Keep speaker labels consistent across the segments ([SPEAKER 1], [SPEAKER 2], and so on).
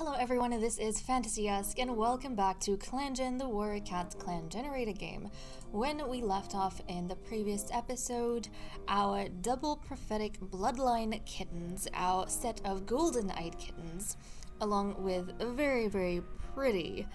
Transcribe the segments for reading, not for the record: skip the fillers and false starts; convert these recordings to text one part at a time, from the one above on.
[SPEAKER 1] Hello everyone, this is Fantasy-esque, and welcome back to ClanGen, the Warrior Cats clan generator game. When we left off in the previous episode, our double prophetic bloodline kittens, our set of golden-eyed kittens, along with a very pretty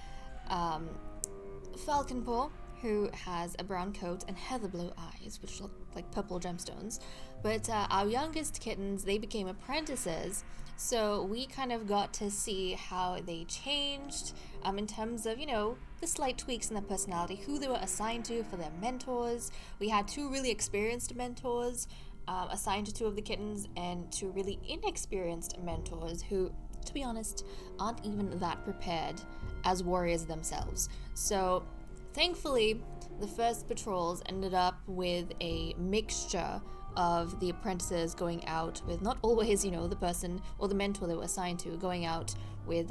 [SPEAKER 1] falcon paw, who has a brown coat and heather blue eyes, which look like purple gemstones. But our youngest kittens, they became apprentices, so we kind of got to see how they changed in terms of, the slight tweaks in their personality, who they were assigned to for their mentors. We had two really experienced mentors assigned to two of the kittens, and two really inexperienced mentors who, to be honest, aren't even that prepared as warriors themselves. So thankfully, the first patrols ended up with a mixture of the apprentices going out with not always, the person or the mentor they were assigned to going out with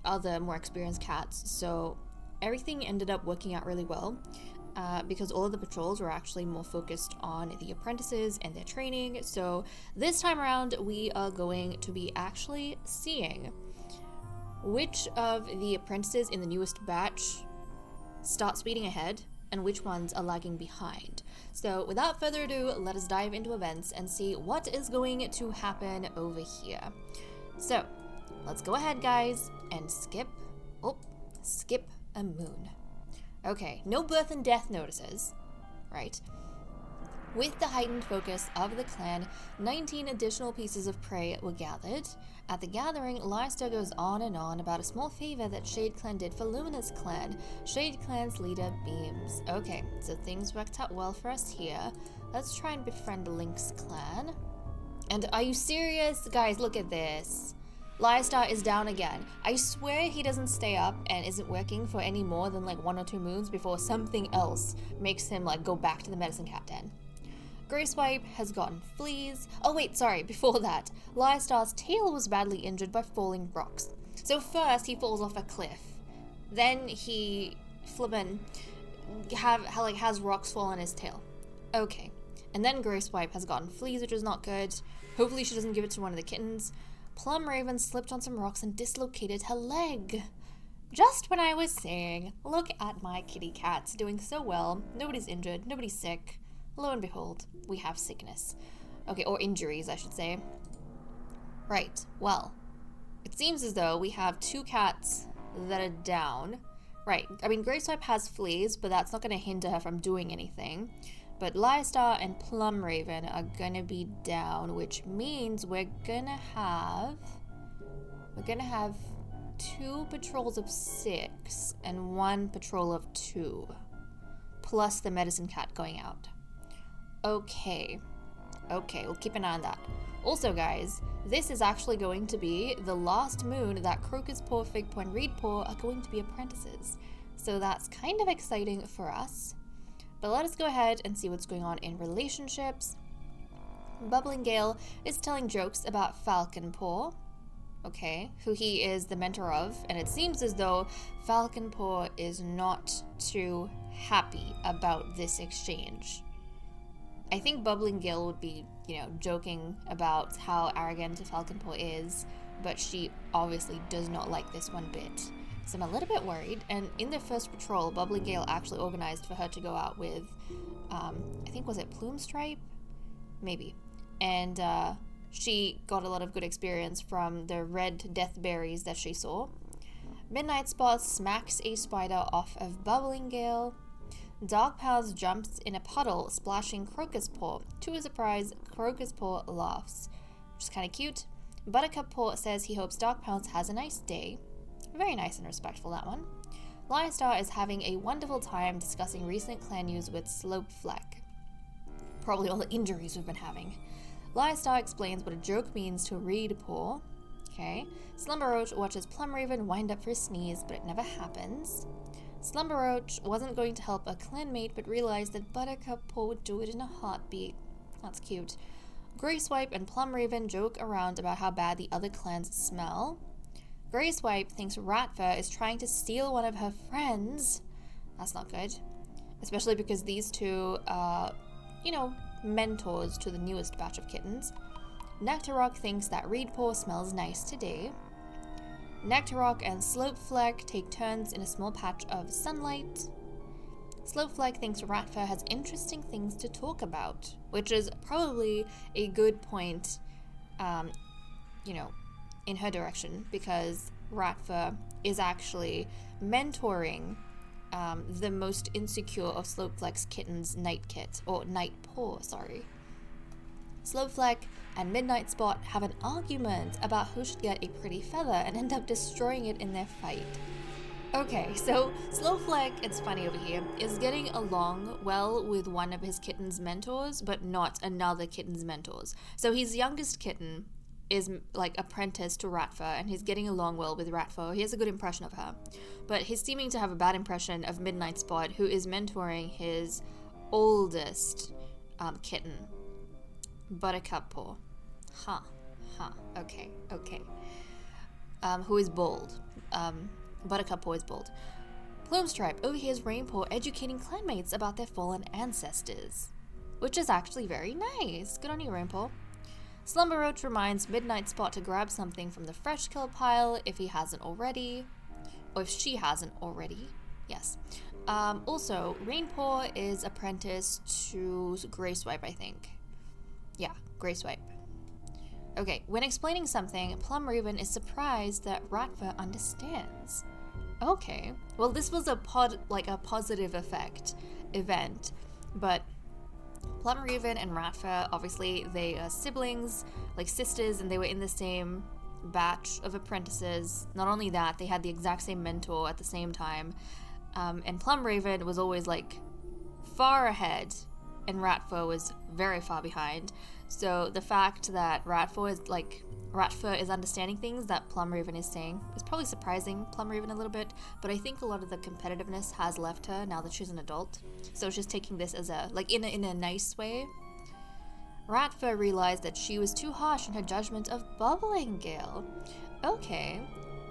[SPEAKER 1] other more experienced cats. So everything ended up working out really well because all of the patrols were actually more focused on the apprentices and their training. So this time around, we are going to be actually seeing which of the apprentices in the newest batch start speeding ahead and which ones are lagging behind. So without further ado, let us dive into events and see what is going to happen over here. So let's go ahead, guys, and skip a moon. Okay, no birth and death notices, right? With the heightened focus of the clan, 19 additional pieces of prey were gathered. At the gathering, Leicester goes on and on about a small favor that Shade Clan did for Luminous Clan, Shade Clan's leader Beams. Okay, so things worked out well for us here. Let's try and befriend Link's clan. And are you serious? Guys, look at this. Leicester is down again. I swear he doesn't stay up and isn't working for any more than like 1 or 2 moons before something else makes him go back to the medicine cat den. Grayswipe has gotten fleas. Oh wait, sorry, before that, Leicesters' tail was badly injured by falling rocks. So first he falls off a cliff, then he has rocks fall on his tail. Okay, and then Grayswipe has gotten fleas, which is not good. Hopefully she doesn't give it to one of the kittens. Plum Raven slipped on some rocks and dislocated her leg. Just when I was saying, look at my kitty cats doing so well, nobody's injured, nobody's sick. Lo and behold, we have sickness. Okay, or injuries, I should say. Right, well, it seems as though we have 2 cats that are down. Right, I mean, Grayswipe has fleas, but that's not going to hinder her from doing anything. But Leicester and Plum Raven are going to be down, which means we're going to have 2 patrols of 6 and 1 patrol of 2, plus the medicine cat going out. Okay, we'll keep an eye on that. Also, guys, this is actually going to be the last moon that Crocus Paw, Fig Paw, and Reed Paw are going to be apprentices. So that's kind of exciting for us. But let us go ahead and see what's going on in relationships. Bubbling Gale is telling jokes about Falcon Paw, okay, who he is the mentor of, and it seems as though Falcon Paw is not too happy about this exchange. I think Bubbling Gale would be, joking about how arrogant Falcon Paw is, but she obviously does not like this one bit. So I'm a little bit worried, and in their first patrol, Bubbling Gale actually organized for her to go out with, I think, was it Plume Stripe? Maybe. And she got a lot of good experience from the red death berries that she saw. Midnight Spot smacks a spider off of Bubbling Gale. Dark Pals jumps in a puddle, splashing Crocus Paw. To his surprise, Crocus Paw laughs, which is kind of cute. Buttercup Paw says he hopes Dark Pals has a nice day. Very nice and respectful, that one. Lionstar is having a wonderful time discussing recent clan news with Slope Fleck. Probably all the injuries we've been having. Lionstar explains what a joke means to Reed Paw. Okay. Slumber Roach watches Plum Raven wind up for a sneeze, but it never happens. Slumber Roach wasn't going to help a clanmate, but realized that Buttercup Paw would do it in a heartbeat. That's cute. Grayswipe and Plum Raven joke around about how bad the other clans smell. Grayswipe thinks Ratfur is trying to steal one of her friends. That's not good. Especially because these two are, mentors to the newest batch of kittens. Nectarrock thinks that Reed Paw smells nice today. Nectarrock and Slopefleck take turns in a small patch of sunlight. Slopefleck thinks Ratfur has interesting things to talk about, which is probably a good point, in her direction, because Ratfur is actually mentoring the most insecure of Slopefleck's kittens, Nightpaw, sorry. Slopefleck and Midnight Spot have an argument about who should get a pretty feather and end up destroying it in their fight. Okay, so Slopefleck, it's funny over here, is getting along well with one of his kitten's mentors, but not another kitten's mentors. So his youngest kitten is like apprenticed to Ratfur, and he's getting along well with Ratfur. He has a good impression of her. But he's seeming to have a bad impression of Midnight Spot, who is mentoring his oldest kitten, Buttercup Paw. Okay. Who is bold. Buttercup Paw is bold. Plumestripe overhears Rainpaw educating clanmates about their fallen ancestors, which is actually very nice. Good on you, Rainpaw. Slumberroach reminds Midnight Spot to grab something from the fresh kill pile if he hasn't already, or if she hasn't already. Yes. Also, Rainpaw is apprenticed to Greyswipe, I think. Yeah, Greyswipe. Okay, when explaining something, Plumraven is surprised that Ratfur understands. Okay, well this was a positive event, but Plumraven and Ratfur, obviously they are siblings, like sisters, and they were in the same batch of apprentices. Not only that, they had the exact same mentor at the same time, and Plumraven was always like far ahead, and Ratfur was very far behind. So the fact that Ratfur is understanding things that Plumraven is saying is probably surprising Plumraven a little bit, but I think a lot of the competitiveness has left her now that she's an adult. So she's taking this as in a nice way. Ratfur realized that she was too harsh in her judgment of Bubbling Gale. Okay,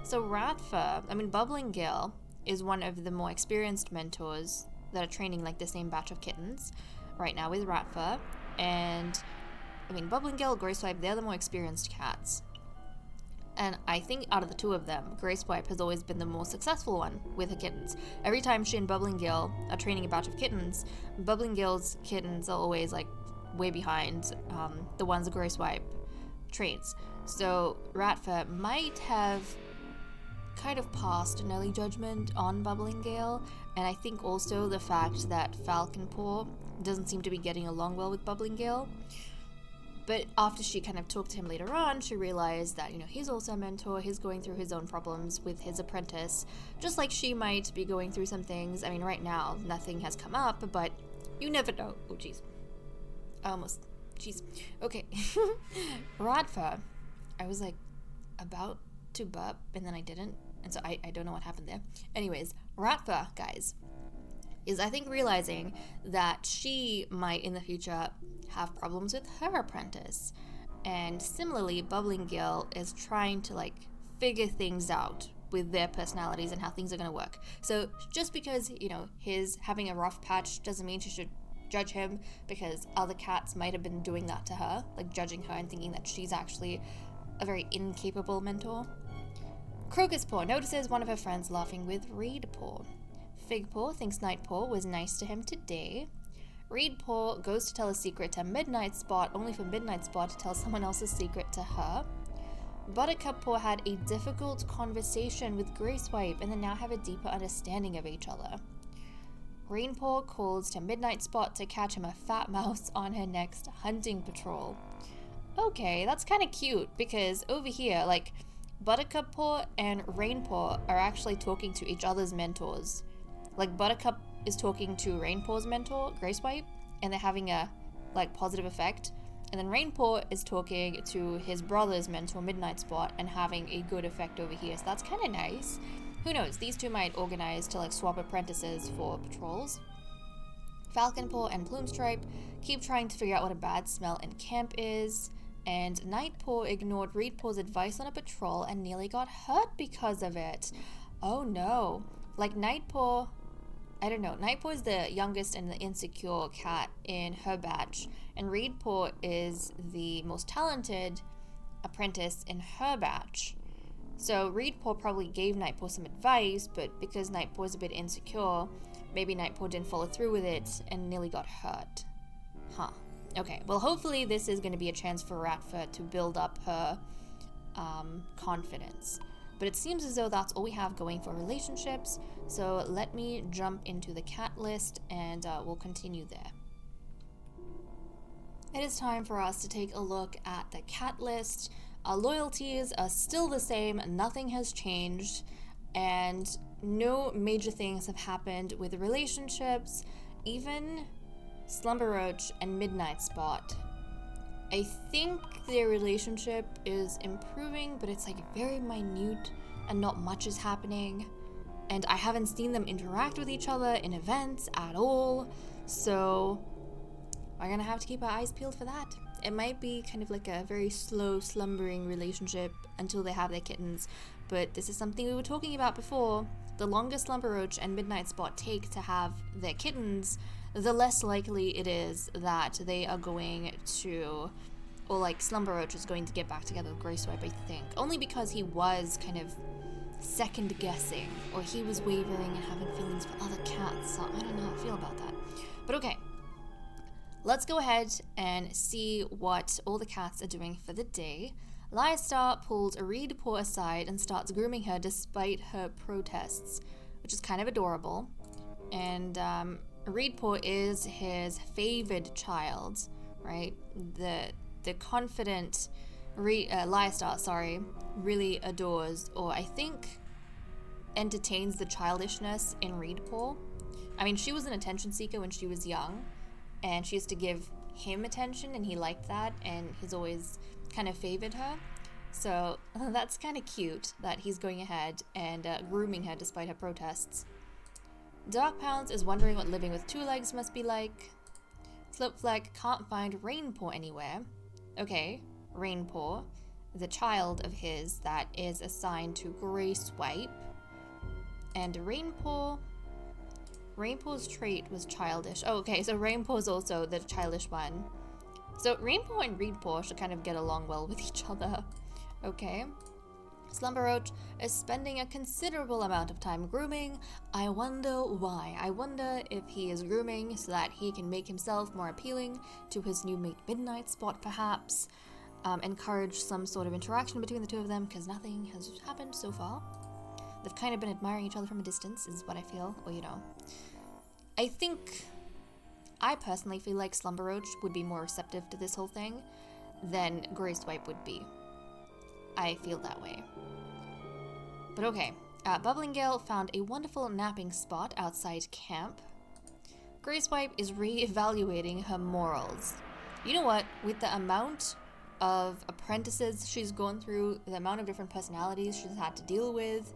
[SPEAKER 1] so Bubbling Gale is one of the more experienced mentors that are training like the same batch of kittens right now with Ratfur, and Bubbling Gale, Greyswipe, they're the more experienced cats. And I think out of the two of them, Greyswipe has always been the more successful one with her kittens. Every time she and Bubbling Gale are training a batch of kittens, Bubbling Gale's kittens are always like way behind the ones that Greyswipe trains. So Ratfur might have kind of passed an early judgment on Bubbling Gale, and I think also the fact that Falconpaw doesn't seem to be getting along well with Bubbling Gale. But after she kind of talked to him later on, she realized that, he's also a mentor, he's going through his own problems with his apprentice, just like she might be going through some things. Right now, nothing has come up, but you never know. Oh, jeez. Okay. Ratfur, I was about to burp, and then I didn't, and so I don't know what happened there. Anyways, Ratfur, guys, is I think realizing that she might in the future have problems with her apprentice, and similarly Bubbling Gale is trying to figure things out with their personalities and how things are going to work. So just because his having a rough patch doesn't mean she should judge him, because other cats might have been doing that to her, judging her and thinking that she's actually a very incapable mentor. Crocuspaw notices one of her friends laughing with Reedpaw. Figpaw thinks Nightpaw was nice to him today. Reedpaw goes to tell a secret to Midnight Spot, only for Midnight Spot to tell someone else's secret to her. Buttercuppaw had a difficult conversation with Greyswipe, and they now have a deeper understanding of each other. Rainpaw calls to Midnight Spot to catch him a fat mouse on her next hunting patrol. Okay, that's kind of cute, because over here, Buttercuppaw and Rainpaw are actually talking to each other's mentors. Buttercup is talking to Rainpaw's mentor, Greyswipe, and they're having a positive effect. And then Rainpaw is talking to his brother's mentor, Midnight Spot, and having a good effect over here. So that's kind of nice. Who knows? These two might organize to swap apprentices for patrols. Falconpaw and Plumestripe keep trying to figure out what a bad smell in camp is. And Nightpaw ignored Reedpaw's advice on a patrol and nearly got hurt because of it. Oh no. Nightpaw, I don't know. Nightpaw is the youngest and the insecure cat in her batch, and Reedpaw is the most talented apprentice in her batch. So Reedpaw probably gave Nightpaw some advice, but because Nightpaw is a bit insecure, maybe Nightpaw didn't follow through with it and nearly got hurt. Huh. Okay, well hopefully this is going to be a chance for Ratfoot to build up her confidence. But it seems as though that's all we have going for relationships, so let me jump into the cat list and we'll continue there. It is time for us to take a look at the cat list. Our loyalties are still the same, nothing has changed, and no major things have happened with relationships, even Slumber Roach and Midnight Spot. I think their relationship is improving, but it's like very minute and not much is happening. And I haven't seen them interact with each other in events at all, so we're gonna have to keep our eyes peeled for that. It might be kind of like a very slow, slumbering relationship until they have their kittens, but this is something we were talking about before. The longer Slumber Roach and Midnight Spot take to have their kittens, the less likely it is that they are going to, or like Slumber Roach is going to get back together with Grey Swipe, I think. Only because he was kind of second guessing, or he was wavering and having feelings for other cats, so I don't know how I feel about that. But okay, let's go ahead and see what all the cats are doing for the day. Lyastar pulls Reedpaw aside and starts grooming her despite her protests, which is kind of adorable. And Reedpaw is his favored child, right? The confident Lyastar, really adores, or I think entertains the childishness in Reedpaw. I mean, she was an attention seeker when she was young, and she used to give him attention, and he liked that, and he's always kind of favored her. So that's kind of cute that he's going ahead and grooming her despite her protests. Dark Pounds is wondering what living with two legs must be like. Slopefleck can't find Rainpaw anywhere. Okay, Rainpaw, the child of his that is assigned to Grey Swipe. And Rainpaw's trait was childish. Oh, okay, so Rainpaw is also the childish one. So Rainpaw and Reedpaw should kind of get along well with each other. Okay. Slumber Roach is spending a considerable amount of time grooming. I wonder why. I wonder if he is grooming so that he can make himself more appealing to his new mate Midnight Spot, perhaps. Encourage some sort of interaction between the two of them, because nothing has happened so far. They've kind of been admiring each other from a distance, is what I feel. Or, you know. I personally feel like Slumber Roach would be more receptive to this whole thing than Grey Swipe would be. I feel that way. But okay, Bubbling Gale found a wonderful napping spot outside camp. Grey Swipe is re-evaluating her morals. You know what? With the amount of apprentices she's gone through, the amount of different personalities she's had to deal with,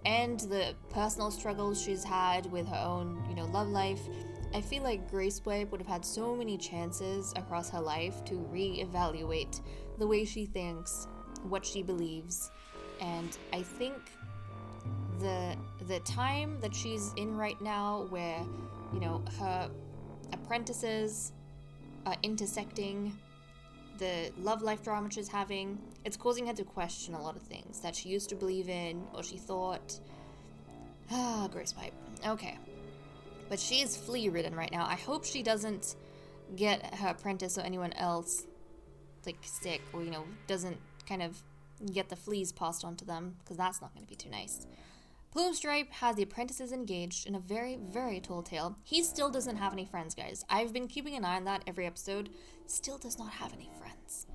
[SPEAKER 1] and the personal struggles she's had with her own, love life, I feel like Grey Swipe would have had so many chances across her life to re-evaluate the way she thinks, what she believes, and I think the time that she's in right now where, her apprentices are intersecting the love life drama she's having, it's causing her to question a lot of things that she used to believe in or she thought. Grey Swipe. Okay. But she is flea-ridden right now. I hope she doesn't get her apprentice or anyone else, sick or, doesn't kind of get the fleas passed on to them, because that's not going to be too nice. Plumestripe has the apprentices engaged in a very, very tall tale. He still doesn't have any friends, guys. I've been keeping an eye on that every episode. Still does not have any friends.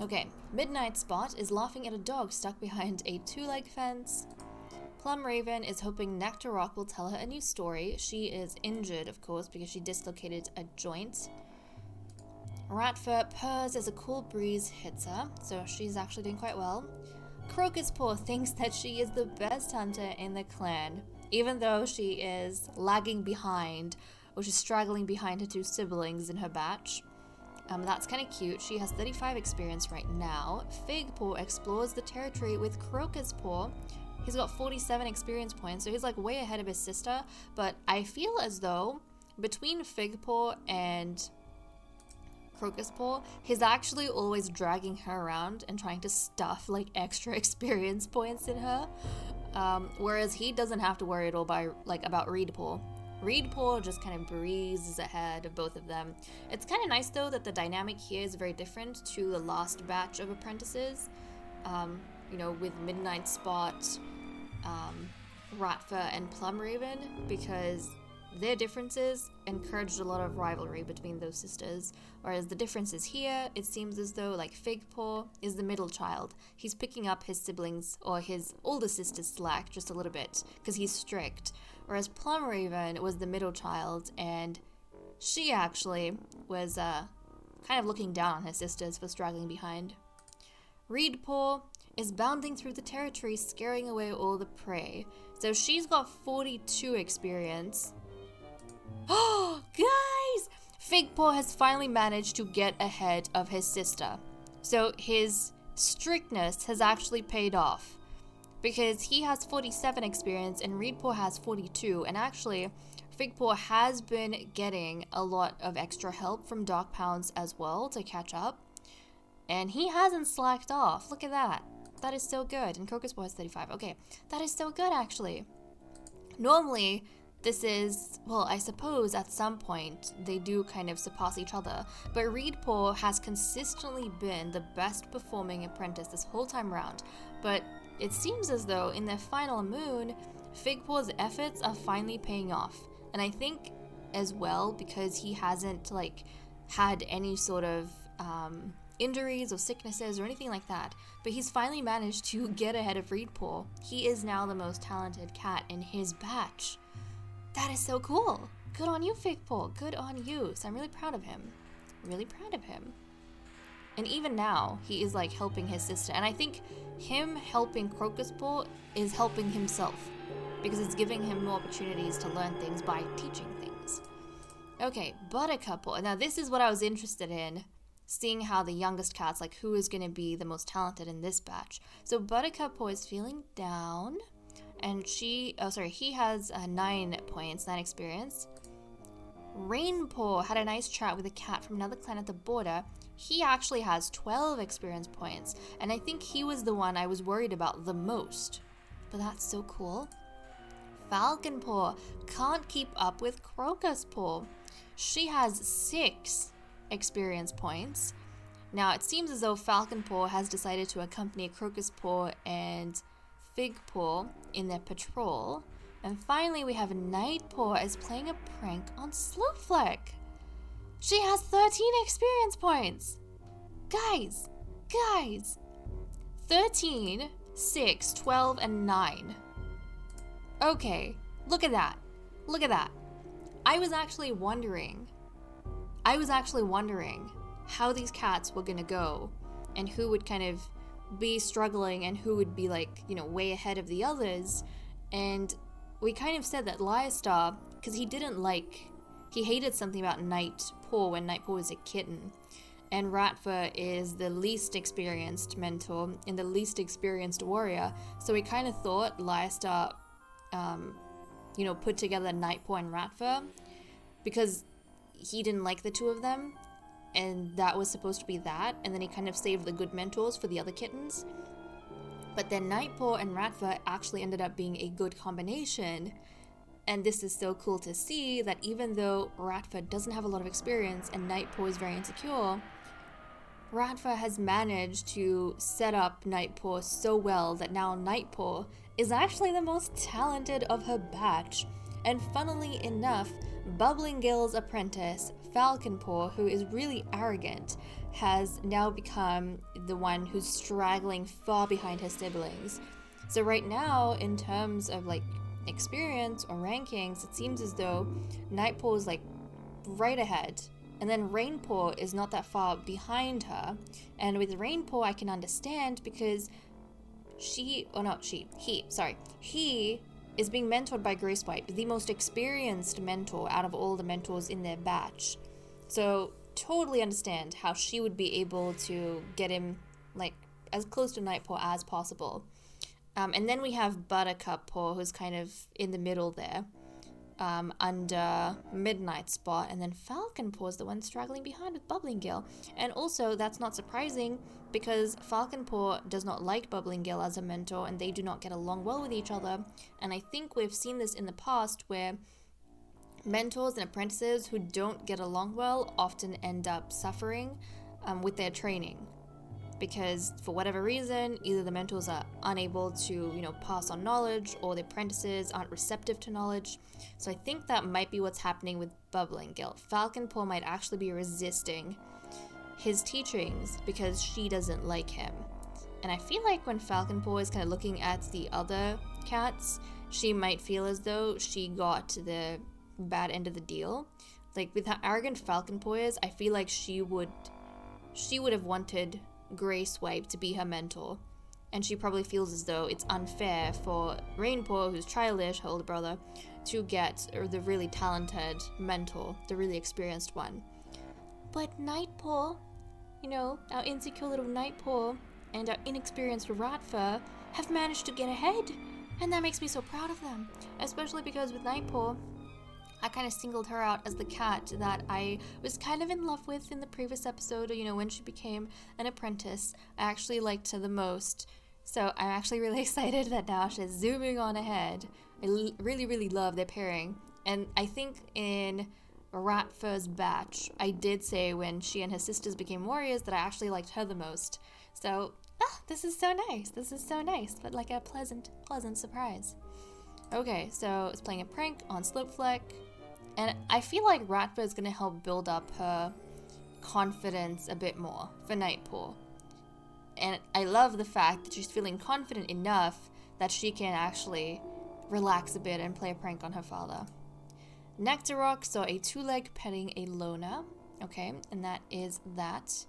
[SPEAKER 1] Okay, Midnight Spot is laughing at a dog stuck behind a two-leg fence. Plum Raven is hoping Nectar Rock will tell her a new story. She is injured, of course, because she dislocated a joint. Ratfur purrs as a cool breeze hits her, so she's actually doing quite well. Crocus Paw thinks that she is the best hunter in the clan, even though she is lagging behind, or she's straggling behind her two siblings in her batch. That's kind of cute. She has 35 experience right now. Figpaw explores the territory with Crocus Paw. He's got 47 experience points, so he's way ahead of his sister, but I feel as though between Figpaw and Crocus Paw, he's actually always dragging her around and trying to stuff like extra experience points in her. Whereas he doesn't have to worry at all about Reed Paw. Reed Paw just kind of breezes ahead of both of them. It's kind of nice though that the dynamic here is very different to the last batch of apprentices. With Midnight Spot, Ratfa, and Plum Raven, because their differences encouraged a lot of rivalry between those sisters, whereas the differences here, it seems as though like Figpaw is the middle child. He's picking up his siblings or his older sister's slack just a little bit because he's strict, whereas Plum Raven was the middle child and she actually was kind of looking down on her sisters for straggling behind. Reedpaw is bounding through the territory, scaring away all the prey. So she's got 42 experience. Oh, guys! Figpaw has finally managed to get ahead of his sister. So his strictness has actually paid off. Because he has 47 experience and Reedpaw has 42. And actually, Figpaw has been getting a lot of extra help from Dark Pounds as well to catch up. And he hasn't slacked off. Look at that. That is so good. And Crocus Paw has 35. Okay, that is so good actually. Normally, this is, well, I suppose at some point they do kind of surpass each other, but Reedpaw has consistently been the best performing apprentice this whole time around. But it seems as though in their final moon, Figpaw's efforts are finally paying off. And I think as well because he hasn't had any sort of injuries or sicknesses or anything like that, but he's finally managed to get ahead of Reedpaw. He is now the most talented cat in his batch. That is so cool. Good on you, Figpaw. Good on you. So I'm really proud of him. Really proud of him. And even now, he is helping his sister. And I think him helping Crocus Paw is helping himself because it's giving him more opportunities to learn things by teaching things. Okay, Buttercup Paw. Now this is what I was interested in. Seeing how the youngest cat's who is going to be the most talented in this batch. So Buttercup Paw is feeling down, and he has 9 points, 9 experience. Rainpaw had a nice chat with a cat from another clan at the border. He actually has 12 experience points, and I think he was the one I was worried about the most. But that's so cool. Falcon Paw can't keep up with Crocus Paw. She has 6 experience points. Now it seems as though Falcon Paw has decided to accompany Crocus Paw and Fig Paw in their patrol. And finally we have Night Paw as playing a prank on Slowfleck. She has 13 experience points. Guys, 13, 6, 12, and 9. Okay, look at that. I was actually wondering how these cats were gonna go and who would kind of be struggling and who would be way ahead of the others. And we kind of said that Lyastar, because he hated something about Nightpaw when Nightpaw was a kitten. And Ratfa is the least experienced mentor and the least experienced warrior. So we kind of thought Lyastar, put together Nightpaw and Ratfa because he didn't like the two of them, and that was supposed to be that, and then he kind of saved the good mentors for the other kittens. But then Nightpaw and Ratfa actually ended up being a good combination, and this is so cool to see that even though Ratfa doesn't have a lot of experience and Nightpaw is very insecure, Ratfa has managed to set up Nightpaw so well that now Nightpaw is actually the most talented of her batch. And funnily enough, Bubbling Gill's apprentice, Falcon Paw, who is really arrogant, has now become the one who's straggling far behind her siblings. So right now, in terms of experience or rankings, it seems as though Nightpaw is right ahead. And then Rainpaw is not that far behind her. And with Rainpaw, I can understand because he is being mentored by Gracewipe, the most experienced mentor out of all the mentors in their batch. So totally understand how she would be able to get him as close to Nightpaw as possible. And then we have Buttercup Paw, who's kind of in the middle there. under Midnight Spot, and then Falcon Paw is the one straggling behind with Bubbling Gill. And also, that's not surprising because Falcon Paw does not like Bubbling Gill as a mentor, and they do not get along well with each other. And I think we've seen this in the past where mentors and apprentices who don't get along well often end up suffering with their training. Because for whatever reason, either the mentors are unable to, pass on knowledge, or the apprentices aren't receptive to knowledge. So I think that might be what's happening with Bubbling Gill. Falcon Paw might actually be resisting his teachings because she doesn't like him. And I feel like when Falcon Paw is kind of looking at the other cats, she might feel as though she got the bad end of the deal. Like with how arrogant Falcon Paw is, I feel like she would have wanted Grey Swipe to be her mentor, and she probably feels as though it's unfair for Rainpaw, who's childish, her older brother, to get the really talented mentor, the really experienced one. But Nightpaw, our insecure little Nightpaw and our inexperienced Ratfur have managed to get ahead, and that makes me so proud of them, especially because with Nightpaw, I kind of singled her out as the cat that I was kind of in love with in the previous episode, when she became an apprentice. I actually liked her the most. So I'm actually really excited that now she's zooming on ahead. I really, really love their pairing. And I think in Ratfur's batch, I did say when she and her sisters became warriors that I actually liked her the most. So, this is so nice. This is so nice, but like a pleasant surprise. Okay, so it's playing a prank on Slopefleck. And I feel like Ratfur is going to help build up her confidence a bit more for Nightpaw. And I love the fact that she's feeling confident enough that she can actually relax a bit and play a prank on her father. Nectarrock saw a two-leg petting a Lona. Okay, and that is that.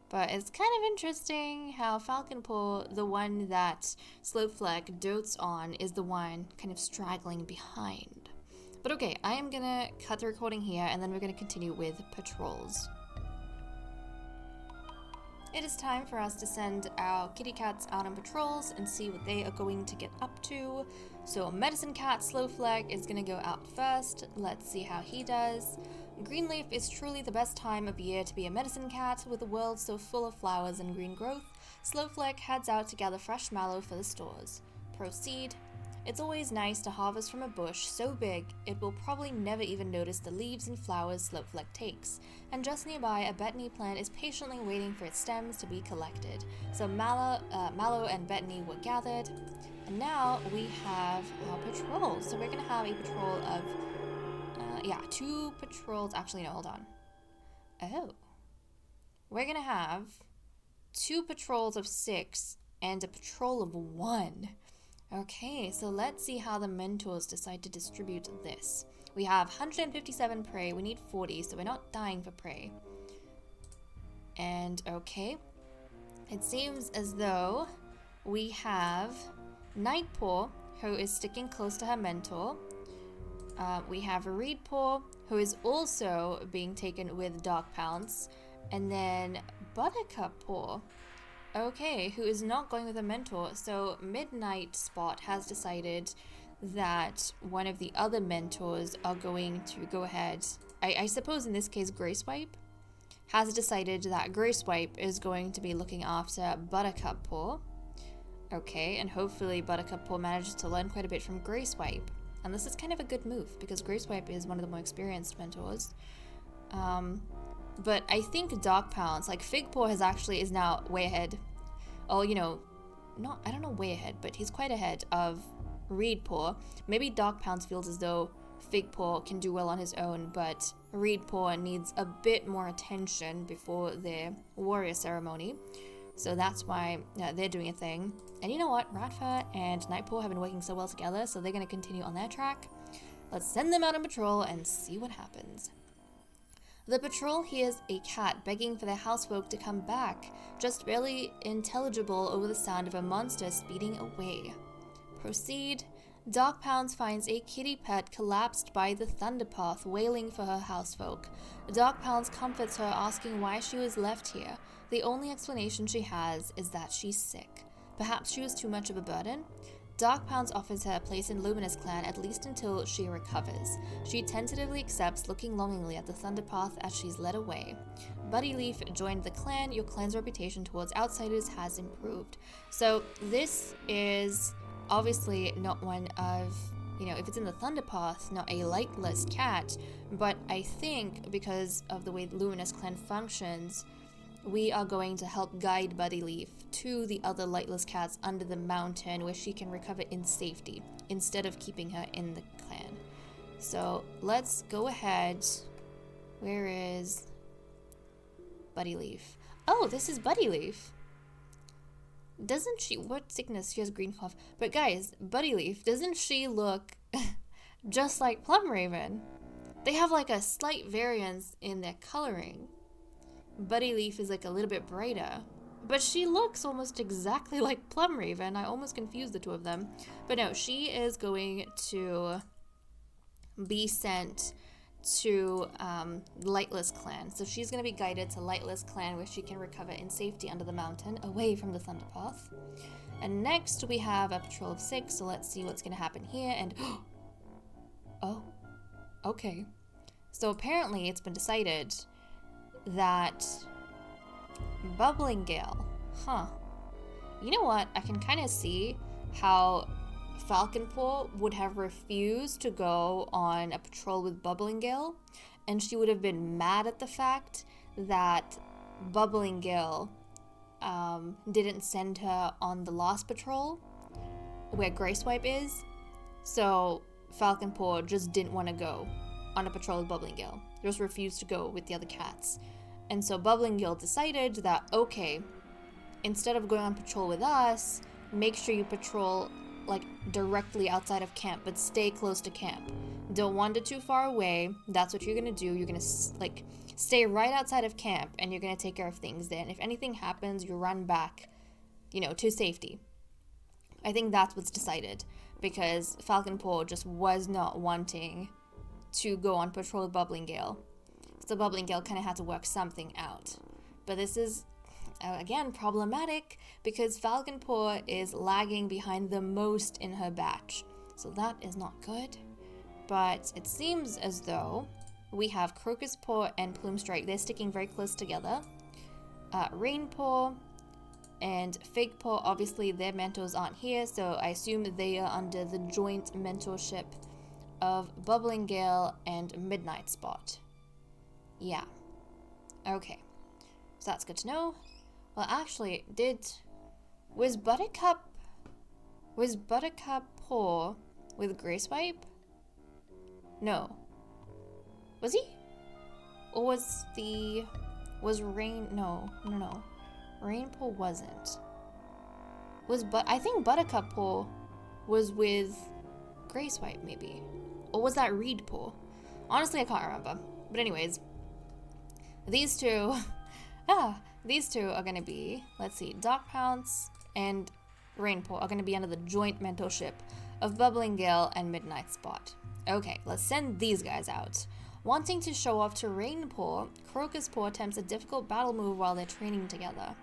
[SPEAKER 1] But it's kind of interesting how Falcon Paw, the one that Slopefleck dotes on, is the one kind of straggling behind. But okay, I am gonna cut the recording here, and then we're gonna continue with patrols. It is time for us to send our kitty cats out on patrols and see what they are going to get up to. So Medicine Cat Slowflag is gonna go out first. Let's see how he does. Greenleaf is truly the best time of year to be a medicine cat, with a world so full of flowers and green growth. Slowflag heads out to gather fresh mallow for the stores. Proceed. It's always nice to harvest from a bush so big it will probably never even notice the leaves and flowers Slopefleck takes, and just nearby a betony plant is patiently waiting for its stems to be collected. So mallow and betony were gathered, and now we have our patrols. So we're going to have a patrol of, 2 patrols, actually no, hold on. Oh. We're going to have 2 patrols of 6 and a patrol of 1. Okay, so let's see how the mentors decide to distribute this. We have 157 prey, we need 40, so we're not dying for prey. And okay, it seems as though we have Nightpaw, who is sticking close to her mentor. We have Reedpaw, who is also being taken with Dark Pounce. And then Buttercup Paw, okay, who is not going with a mentor. So Midnight Spot has decided that one of the other mentors are going to go ahead. I suppose in this case Grey Swipe has decided that Grey Swipe is going to be looking after Buttercup Paw. Okay, and hopefully Buttercup Paw manages to learn quite a bit from Grey Swipe. And this is kind of a good move because Grey Swipe is one of the more experienced mentors. But I think Dark Pounce, like Figpaw is now way ahead. Oh, I don't know way ahead, but he's quite ahead of Reedpaw. Maybe Dark Pounce feels as though Figpaw can do well on his own, but Reedpaw needs a bit more attention before their warrior ceremony. So that's why they're doing a thing. And you know what? Ratfur and Nightpaw have been working so well together, so they're going to continue on their track. Let's send them out on patrol and see what happens. The patrol hears a cat begging for their housefolk to come back, just barely intelligible over the sound of a monster speeding away. Proceed. Dark Pounce finds a kitty pet collapsed by the thunderpath, wailing for her housefolk. Dark Pounce comforts her, asking why she was left here. The only explanation she has is that she's sick. Perhaps she was too much of a burden? Darkpounds offers her a place in Luminous Clan at least until she recovers. She tentatively accepts, looking longingly at the Thunderpath as she's led away. Buddy Leaf joined the clan. Your clan's reputation towards outsiders has improved. So this is obviously not one of, if it's in the Thunderpath, not a lightless cat, but I think because of the way the Luminous Clan functions, we are going to help guide Buddy Leaf to the other lightless cats under the mountain where she can recover in safety instead of keeping her in the clan. So let's go ahead. Where is Buddy Leaf? Oh, this is Buddy Leaf. Doesn't she? What sickness? She has green cough. But guys, Buddy Leaf, doesn't she look just like Plum Raven? They have like a slight variance in their coloring. Buddy Leaf is like a little bit brighter, but she looks almost exactly like Plum Raven. I almost confused the two of them. But no, she is going to be sent to Lightless Clan. So she's going to be guided to Lightless Clan where she can recover in safety under the mountain, away from the Thunderpath. And next we have a patrol of 6, so let's see what's going to happen here. And oh, okay. So apparently it's been decided that Bubbling Gale, you know what? I can kind of see how Falconpaw would have refused to go on a patrol with Bubbling Gale, and she would have been mad at the fact that Bubbling Gale didn't send her on the last patrol where Grayswipe is. So Falconpaw just didn't want to go on a patrol with Bubbling Gale. Just refused to go with the other cats. And so Bubbling Gale decided that, okay, instead of going on patrol with us, make sure you patrol like directly outside of camp, but stay close to camp. Don't wander too far away. That's what you're gonna do. You're gonna like stay right outside of camp, and you're gonna take care of things there. And if anything happens, you run back, to safety. I think that's what's decided, because Falconpaw just was not wanting to go on patrol with Bubbling Gale. So Bubbling Gale kind of had to work something out. But this is, again, problematic because Falconpaw is lagging behind the most in her batch. So that is not good. But it seems as though we have Crocuspaw and Plumestrike. They're sticking very close together. Rainpaw and Figpaw, obviously their mentors aren't here, so I assume they are under the joint mentorship of Bubbling Gale and Midnight Spot. Yeah. Okay. So that's good to know. Well, actually, was Buttercup Paw with Grayswipe? No. Was he? Or was Rain? No. Rainpaw wasn't. I think Buttercup Paw was with Grayswipe, maybe. Or was that Reed Paw? Honestly, I can't remember. But anyways, these two are gonna be, let's see, Darkpounds and Rainpaw are gonna be under the joint mentorship of Bubbling Gale and Midnight Spot. Okay, let's send these guys out. Wanting to show off to Rainpaw, Crocuspaw attempts a difficult battle move while they're training together.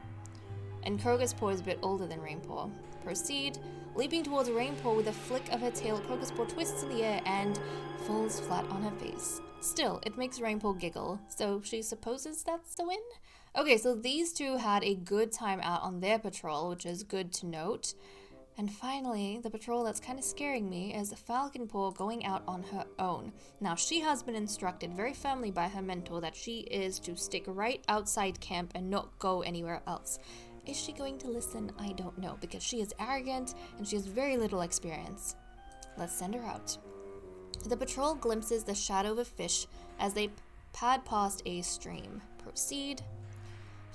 [SPEAKER 1] And Crocuspaw is a bit older than Rainpaw. Proceed. Leaping towards Rainpaw with a flick of her tail, Crocuspaw twists in the air and falls flat on her face. Still, it makes Rainpaw giggle, so she supposes that's the win? Okay, so these two had a good time out on their patrol, which is good to note. And finally, the patrol that's kind of scaring me is Falconpaw going out on her own. Now, she has been instructed very firmly by her mentor that she is to stick right outside camp and not go anywhere else. Is she going to listen? I don't know, because she is arrogant and she has very little experience. Let's send her out. The patrol glimpses the shadow of a fish as they pad past a stream. Proceed.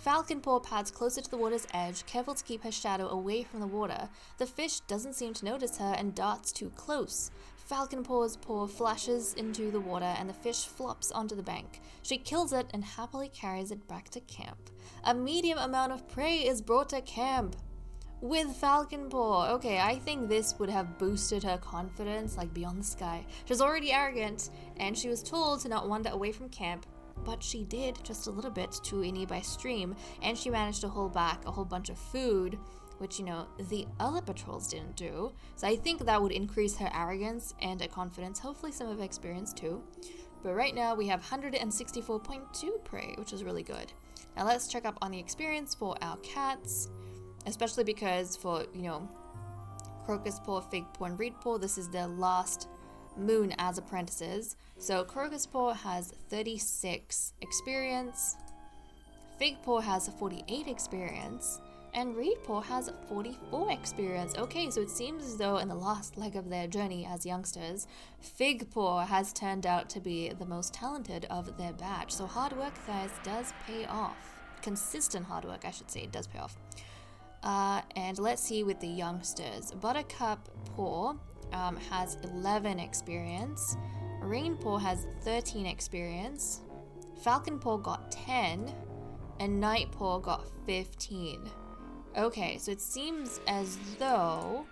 [SPEAKER 1] Falconpaw pads closer to the water's edge, careful to keep her shadow away from the water. The fish doesn't seem to notice her and darts too close. Falconpaw's paw flashes into the water and the fish flops onto the bank. She kills it and happily carries it back to camp. A medium amount of prey is brought to camp with Falconpaw. Okay, I think this would have boosted her confidence like beyond the sky. She's already arrogant and she was told to not wander away from camp. But she did just a little bit to a nearby stream, and she managed to hold back a whole bunch of food which, the other patrols didn't do. So I think that would increase her arrogance and her confidence, hopefully some of her experience too. But right now we have 164.2 prey, which is really good. Now let's check up on the experience for our cats, especially because for, Crocus Paw, Fig Paw, and Reed Paw, this is their last moon as apprentices. So Crocus Paw has 36 experience, Fig Paw has 48 experience, and Reed Paw has 44 experience. Okay, so it seems as though in the last leg of their journey as youngsters, Fig Paw has turned out to be the most talented of their batch. So hard work, guys, does pay off. Consistent hard work, I should say, it does pay off. And let's see with the youngsters. Buttercup Paw has 11 experience. Rain Paw has 13 experience. Falcon Paw got 10. And Night Paw got 15. Okay, so it seems as though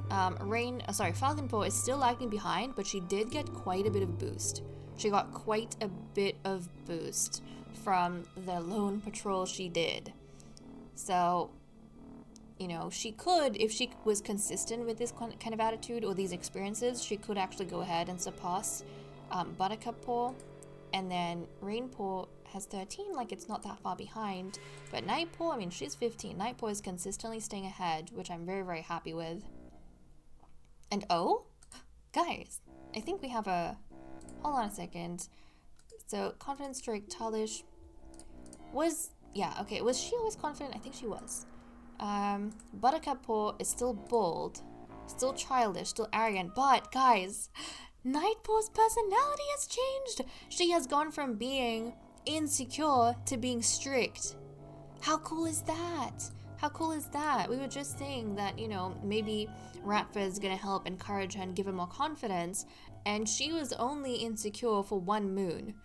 [SPEAKER 1] Falcon Paw is still lagging behind, but she did get quite a bit of boost. She got quite a bit of boost from the lone patrol she did. So, she could, if she was consistent with this kind of attitude or these experiences, she could actually go ahead and surpass Buttercup Paw. And then Rain Paw has 13, like it's not that far behind. But Night Paw, she's 15. Night Paw is consistently staying ahead, which I'm very, very happy with. And guys, I think we have hold on a second. So, confidence streak, Talish was she always confident? I think she was. Buttercup Paw is still bold, still childish, still arrogant, but guys, Night Paw's personality has changed. She has gone from being insecure to being strict. How cool is that? How cool is that? We were just saying that, maybe Ratfa is gonna help encourage her and give her more confidence, and she was only insecure for 1 moon.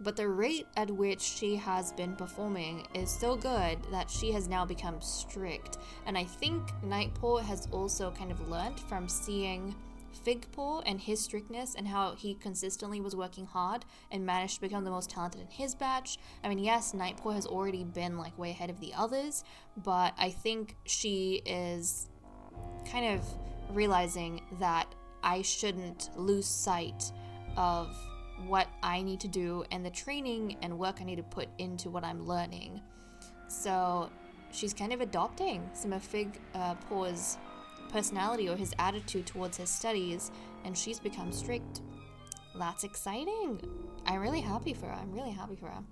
[SPEAKER 1] But the rate at which she has been performing is so good that she has now become strict. And I think Night Paw has also kind of learned from seeing Fig Paw and his strictness and how he consistently was working hard and managed to become the most talented in his batch. Yes, Night Paw has already been way ahead of the others, but I think she is kind of realizing that I shouldn't lose sight of what I need to do and the training and work I need to put into what I'm learning. So she's kind of adopting some of Fig Paw's personality or his attitude towards his studies, and she's become strict. That's exciting. I'm really happy for her.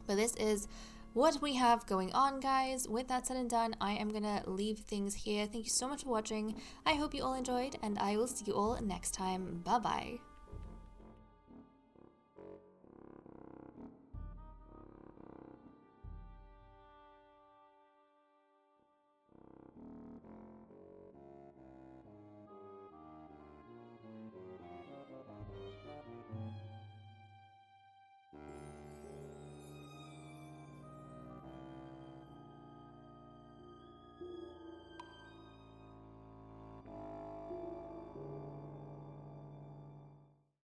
[SPEAKER 1] But this is what we have going on, guys. With that said and done, I am gonna leave things here. Thank you so much for watching. I hope you all enjoyed, and I will see you all next time. Bye bye.